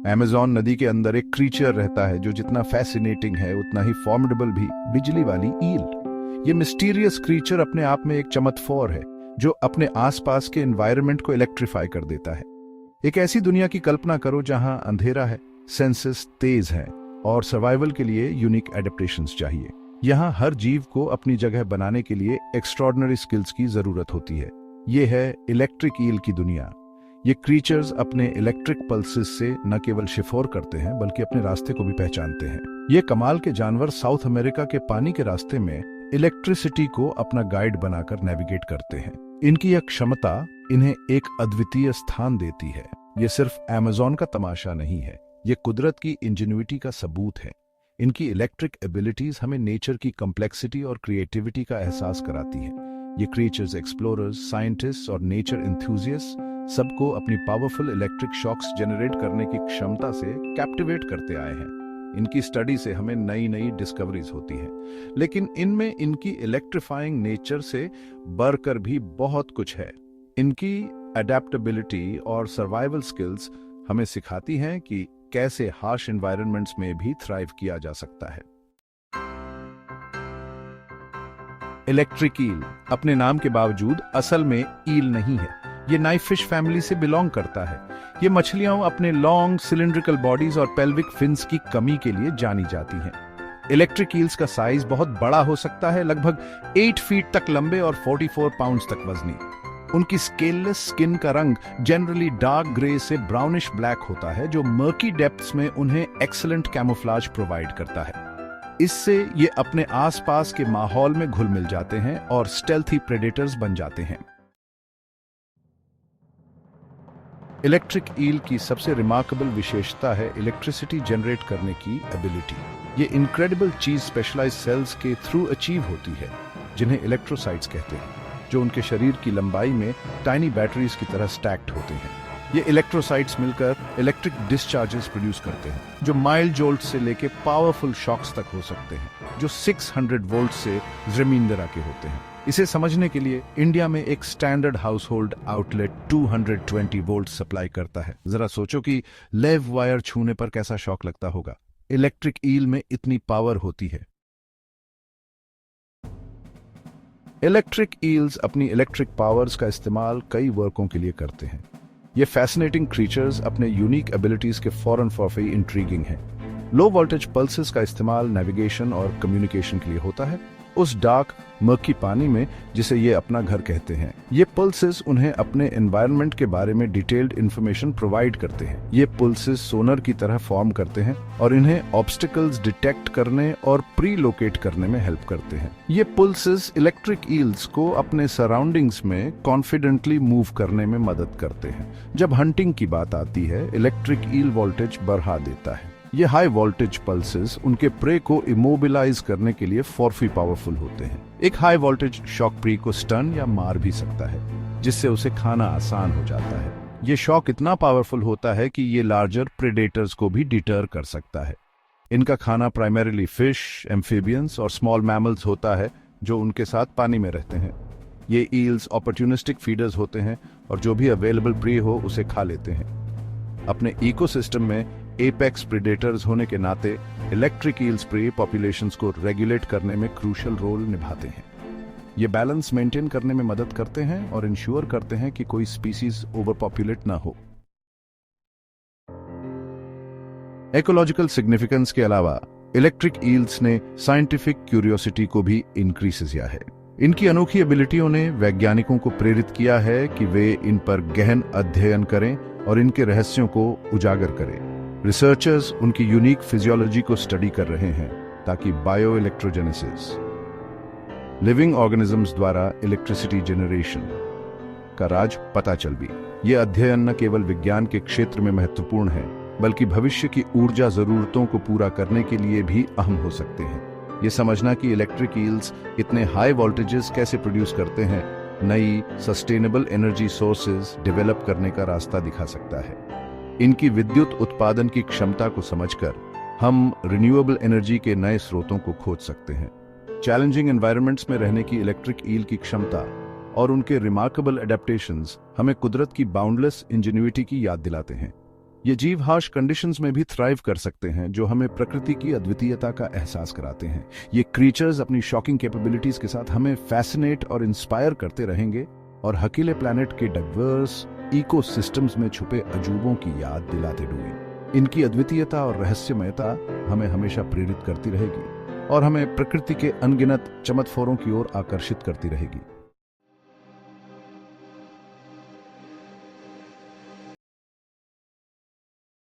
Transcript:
Amazon नदी के अंदर एक क्रीचर रहता है जो जितना फैसिनेटिंग है उतना ही फॉर्मिडेबल भी, बिजली वाली ईल। ये मिस्टीरियस क्रीचर अपने आप में एक चमत्कार है जो अपने आसपास के एनवायरनमेंट को इलेक्ट्रीफाई कर देता है। एक ऐसी दुनिया की कल्पना करो जहां अंधेरा है, सेंसेस तेज हैं और सर्वाइवल के लिए यूनिक एडेप्टेशंस चाहिए। यहाँ हर जीव को अपनी जगह बनाने के लिए एक्स्ट्रॉर्डिनरी स्किल्स की जरूरत होती है। ये है इलेक्ट्रिक ईल की दुनिया। ये क्रीचर्स अपने इलेक्ट्रिक पल्सेस से न केवल शिफोर करते हैं बल्कि अपने रास्ते को भी पहचानते हैं। ये कमाल के जानवर साउथ अमेरिका के पानी के रास्ते में इलेक्ट्रिसिटी को अपना गाइड बनाकर नेविगेट करते हैं। इनकी यह क्षमता इन्हें एक अद्वितीय स्थान देती है। ये सिर्फ अमेज़न का तमाशा नहीं है, ये कुदरत की इंजेन्युइटी का सबूत है। इनकी इलेक्ट्रिक एबिलिटीज हमें नेचर की कॉम्प्लेक्सिटी और क्रिएटिविटी का एहसास कराती है। ये क्रिएचर्स एक्सप्लोरर्स, साइंटिस्ट और नेचर एंथुसियास्ट सबको अपनी पावरफुल इलेक्ट्रिक शॉक्स जनरेट करने की क्षमता से कैप्टिवेट करते आए हैं। इनकी स्टडी से हमें नई नई डिस्कवरीज होती है, लेकिन इनमें इनकी इलेक्ट्रीफाइंग नेचर से बढ़कर भी बहुत कुछ है। इनकी अडेप्टेबिलिटी और सर्वाइवल स्किल्स हमें सिखाती हैं कि कैसे हार्श एनवायरनमेंट्स में भी थ्राइव किया जा सकता है। इलेक्ट्रिक ईल अपने नाम के बावजूद असल में ईल नहीं है। ये नाइफ फिश फैमिली से बिलोंग करता है। ये मछलियां अपने लॉन्ग सिलिंड्रिकल बॉडीज और पेल्विक फिन्स की कमी के लिए जानी जाती हैं। इलेक्ट्रिक ईल्स का साइज बहुत बड़ा हो सकता है, लगभग 8 फीट तक लंबे और 44 पाउंड्स तक वजनी। उनकी स्केललेस स्किन का रंग जनरली डार्क ग्रे से ब्राउनिश ब्लैक होता है, जो मर्की डेप्थ्स में उन्हें एक्सीलेंट कैमोफ्लेज प्रोवाइड करता है। इससे ये अपने आसपास के माहौल में घुल मिल जाते हैं और स्टेल्थी प्रेडेटर्स बन जाते हैं। इलेक्ट्रिक ईल की सबसे रिमार्केबल विशेषता है इलेक्ट्रिसिटी जनरेट करने की एबिलिटी। ये इनक्रेडिबल चीज स्पेशलाइज्ड सेल्स के थ्रू अचीव होती है, जिन्हें इलेक्ट्रोसाइट्स कहते हैं, जो उनके शरीर की लंबाई में टाइनी बैटरीज की तरह स्टैक्ड होते हैं। ये इलेक्ट्रोसाइट्स मिलकर इलेक्ट्रिक डिस्चार्जेस प्रोड्यूस करते हैं, जो माइल्ड जोल्ट से लेके पावरफुल शॉक्स तक हो सकते हैं, जो 600 वोल्ट से जमींदरा के होते हैं। इसे समझने के लिए इंडिया में एक standard house hold outlet 220 volt supply करता है। जरा सोचो कि लेव वायर छूने पर कैसा शॉक लगता होगा। इलेक्ट्रिक ईल में इतनी पावर होती है। इलेक्ट्रिक ईल्स अपनी इलेक्ट्रिक पावर्स का इस्तेमाल कई वर्कों के लिए करते हैं। ये फैसिनेटिंग क्रीचर्स अपने यूनिक एबिलिटीज के फॉरन फॉरफी इंट्रीगिंग हैं। लो वोल्टेज पल्सेस का इस्तेमाल नेविगेशन और कम्युनिकेशन के लिए होता है, उस डार्क मर्की पानी में जिसे ये अपना घर कहते हैं। ये पल्सेस उन्हें अपने एनवायरनमेंट के बारे में डिटेल्ड इंफॉर्मेशन प्रोवाइड करते हैं। ये पल्सेस सोनर की तरह फॉर्म करते हैं और इन्हें ऑब्स्टिकल्स डिटेक्ट करने और प्री लोकेट करने में हेल्प करते हैं। ये पल्सेस इलेक्ट्रिक ईल्स को अपने सराउंडिंग्स में कॉन्फिडेंटली मूव करने में मदद करते हैं। जब हंटिंग की बात आती है, इलेक्ट्रिक ईल वोल्टेज बढ़ा देता है। ये हाई वोल्टेज पल्सेस उनके प्रे को इमोबिलाइज करने के लिए फॉरफी पावरफुल होते हैं। एक हाई वोल्टेज शॉक प्री को स्टन या मार भी सकता है, जिससे उसे खाना आसान हो जाता है। ये शॉक इतना पावरफुल होता है कि ये लार्जर प्रेडेटर्स को भी डिटर कर सकता है। इनका खाना प्राइमरीली फिश, एम्फिबियंस और स्मॉल मैमल्स होता है जो उनके साथ पानी में रहते हैं। ये ईल्स अपॉर्चुनिस्टिक फीडर्स होते हैं और जो भी अवेलेबल प्रे हो उसे खा लेते हैं। अपने इकोसिस्टम में एपेक्स प्रेडेटर्स होने के नाते इलेक्ट्रिक ईल्स प्रे पॉपुलेशंस को रेगुलेट करने में क्रूशियल रोल निभाते हैं। ये बैलेंस मेंटेन करने में मदद करते हैं और इंश्योर करते हैं कि कोई स्पीसीज ओवर पॉपुलेट ना हो। इकोलॉजिकल सिग्निफिकेंस के अलावा इलेक्ट्रिक ईल्स ने साइंटिफिक क्यूरियोसिटी को भी इंक्रीज किया है। इनकी अनोखी एबिलिटियों ने वैज्ञानिकों को प्रेरित किया है कि वे इन पर गहन अध्ययन करें और इनके रहस्यों को उजागर करें। रिसर्चर्स उनकी यूनिक फिजियोलॉजी को स्टडी कर रहे हैं ताकि बायो इलेक्ट्रोजेनेसिस, लिविंग ऑर्गेनिजम्स द्वारा इलेक्ट्रिसिटी जनरेशन का राज पता चल भी। ये अध्ययन न केवल विज्ञान के क्षेत्र में महत्वपूर्ण है, बल्कि भविष्य की ऊर्जा जरूरतों को पूरा करने के लिए भी अहम हो सकते हैं। ये समझना कि इलेक्ट्रिक ईल्स इतने हाई वोल्टेजेस कैसे प्रोड्यूस करते हैं, नई सस्टेनेबल एनर्जी सोर्सेज डेवलप करने का रास्ता दिखा सकता है। इनकी विद्युत उत्पादन की क्षमता को समझकर हम रिन्यूएबल एनर्जी के नए स्रोतों को खोज सकते हैं। चैलेंजिंग एनवायरनमेंट्स में रहने की इलेक्ट्रिक ईल की क्षमता और उनके रिमार्केबल एडेप्टेशंस हमें कुदरत की बाउंडलेस इंजेन्युइटी की याद दिलाते हैं। ये जीव हार्श कंडीशंस में भी थ्राइव कर सकते हैं, जो हमें प्रकृति की अद्वितीयता का एहसास कराते हैं। ये क्रीचर्स अपनी शॉकिंग कैपेबिलिटीज के साथ हमें फैसिनेट और इंस्पायर करते रहेंगे और हकीले प्लैनेट के डाइवर्स इकोसिस्टम्स में छुपे अजूबों की याद दिलाते रहेंगे। इनकी अद्वितीयता और रहस्यमयता हमें हमेशा प्रेरित करती रहेगी और हमें प्रकृति के अनगिनत चमत्कारों की ओर आकर्षित करती रहेगी।